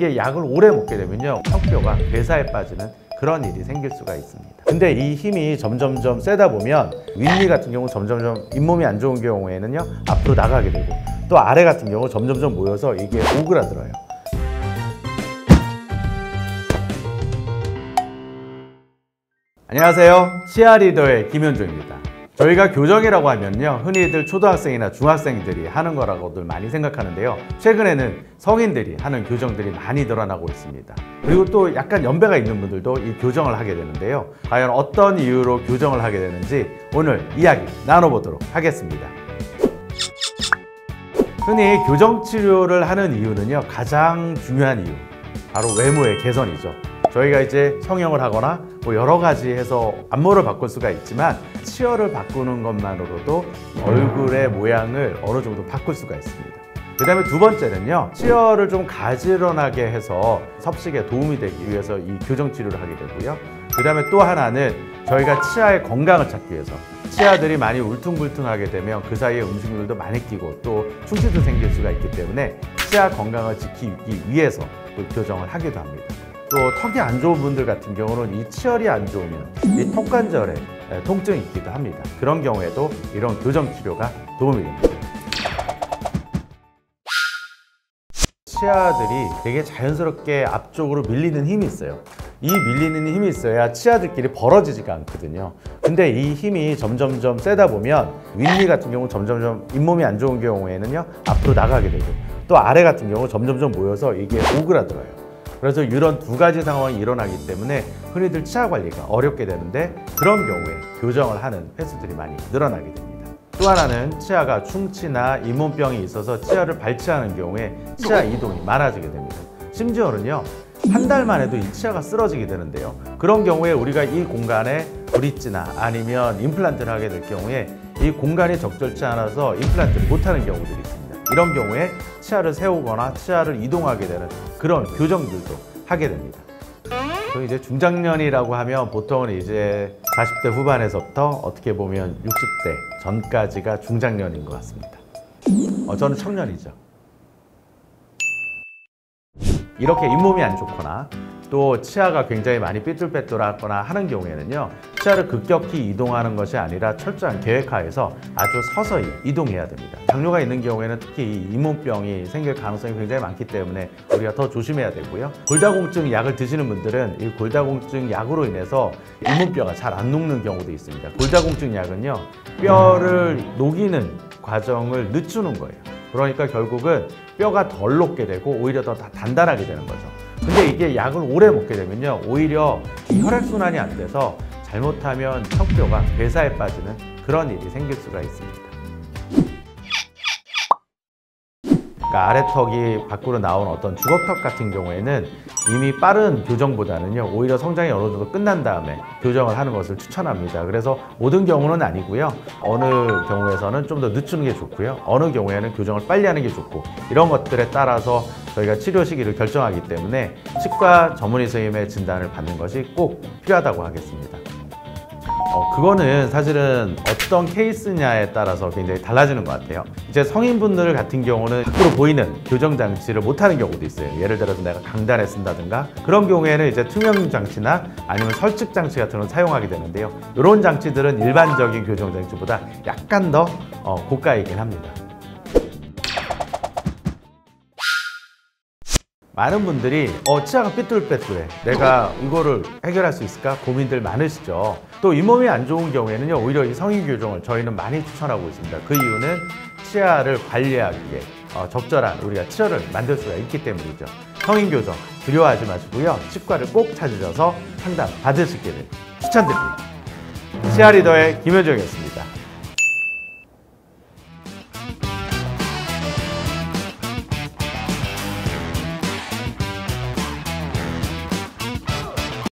이게 약을 오래 먹게 되면요, 턱뼈가 괴사에 빠지는 그런 일이 생길 수가 있습니다. 근데 이 힘이 점점점 세다 보면 윗니 같은 경우 점점점 잇몸이 안 좋은 경우에는요 앞으로 나가게 되고, 또 아래 같은 경우 점점점 모여서 이게 오그라들어요. 안녕하세요, 치아 리더의 김현종입니다. 저희가 교정이라고 하면요, 흔히들 초등학생이나 중학생들이 하는 거라고들 많이 생각하는데요, 최근에는 성인들이 하는 교정들이 많이 늘어나고 있습니다. 그리고 또 약간 연배가 있는 분들도 이 교정을 하게 되는데요, 과연 어떤 이유로 교정을 하게 되는지 오늘 이야기 나눠보도록 하겠습니다. 흔히 교정 치료를 하는 이유는요, 가장 중요한 이유, 바로 외모의 개선이죠. 저희가 이제 성형을 하거나 뭐 여러 가지 해서 안모를 바꿀 수가 있지만, 치열을 바꾸는 것만으로도 얼굴의 모양을 어느 정도 바꿀 수가 있습니다. 그 다음에 두 번째는요, 치열을 좀 가지런하게 해서 섭식에 도움이 되기 위해서 이 교정 치료를 하게 되고요. 그 다음에 또 하나는 저희가 치아의 건강을 찾기 위해서, 치아들이 많이 울퉁불퉁하게 되면 그 사이에 음식물도 많이 끼고 또 충치도 생길 수가 있기 때문에 치아 건강을 지키기 위해서 또 교정을 하기도 합니다. 또 턱이 안 좋은 분들 같은 경우는 이 치열이 안 좋으면 이 턱관절에 통증이 있기도 합니다. 그런 경우에도 이런 교정 치료가 도움이 됩니다. 치아들이 되게 자연스럽게 앞쪽으로 밀리는 힘이 있어요. 이 밀리는 힘이 있어야 치아들끼리 벌어지지가 않거든요. 근데 이 힘이 점점점 세다 보면 윗니 같은 경우 점점점 잇몸이 안 좋은 경우에는요 앞으로 나가게 되고, 또 아래 같은 경우 점점점 모여서 이게 오그라들어요. 그래서 이런 두 가지 상황이 일어나기 때문에 흔히들 치아 관리가 어렵게 되는데, 그런 경우에 교정을 하는 횟수들이 많이 늘어나게 됩니다. 또 하나는 치아가 충치나 잇몸병이 있어서 치아를 발치하는 경우에 치아 이동이 많아지게 됩니다. 심지어는요, 한 달만 해도 이 치아가 쓰러지게 되는데요, 그런 경우에 우리가 이 공간에 브릿지나 아니면 임플란트를 하게 될 경우에 이 공간이 적절치 않아서 임플란트를 못하는 경우들이 있습니다. 이런 경우에 치아를 세우거나 치아를 이동하게 되는 그런 교정들도 하게 됩니다. 또 이제 중장년이라고 하면 보통은 이제 40대 후반에서부터 어떻게 보면 60대 전까지가 중장년인 것 같습니다. 저는 청년이죠. 이렇게 잇몸이 안 좋거나 또 치아가 굉장히 많이 삐뚤빼뚤하거나 하는 경우에는요, 치아를 급격히 이동하는 것이 아니라 철저한 계획하에서 아주 서서히 이동해야 됩니다. 당뇨가 있는 경우에는 특히 이 잇몸병이 생길 가능성이 굉장히 많기 때문에 우리가 더 조심해야 되고요. 골다공증 약을 드시는 분들은 이 골다공증 약으로 인해서 잇몸뼈가 잘 안 녹는 경우도 있습니다. 골다공증 약은요, 뼈를 녹이는 과정을 늦추는 거예요. 그러니까 결국은 뼈가 덜 녹게 되고 오히려 더 단단하게 되는 거죠. 근데 이게 약을 오래 먹게 되면요, 오히려 이 혈액순환이 안 돼서 잘못하면 턱뼈가 괴사에 빠지는 그런 일이 생길 수가 있습니다. 그러니까 아래턱이 밖으로 나온 어떤 주걱턱 같은 경우에는 이미 빠른 교정보다는요, 오히려 성장이 어느 정도 끝난 다음에 교정을 하는 것을 추천합니다. 그래서 모든 경우는 아니고요, 어느 경우에서는 좀 더 늦추는 게 좋고요, 어느 경우에는 교정을 빨리 하는 게 좋고, 이런 것들에 따라서 저희가 치료 시기를 결정하기 때문에 치과 전문의 선생님의 진단을 받는 것이 꼭 필요하다고 하겠습니다. 그거는 사실은 어떤 케이스냐에 따라서 굉장히 달라지는 것 같아요. 이제 성인분들 같은 경우는 밖으로 보이는 교정 장치를 못하는 경우도 있어요. 예를 들어서 내가 강단에 쓴다든가, 그런 경우에는 이제 투명 장치나 아니면 설측 장치 같은 걸 사용하게 되는데요, 이런 장치들은 일반적인 교정 장치보다 약간 더 고가이긴 합니다. 많은 분들이 치아가 삐뚤빼뚤해, 내가 이거를 해결할 수 있을까 고민들 많으시죠. 또 잇몸이 안 좋은 경우에는요, 오히려 이 성인 교정을 저희는 많이 추천하고 있습니다. 그 이유는 치아를 관리하기에 적절한 우리가 치열을 만들 수가 있기 때문이죠. 성인 교정 두려워하지 마시고요, 치과를 꼭 찾으셔서 상담 받으시기를 추천드립니다. 치아 리더의 김현종이었습니다.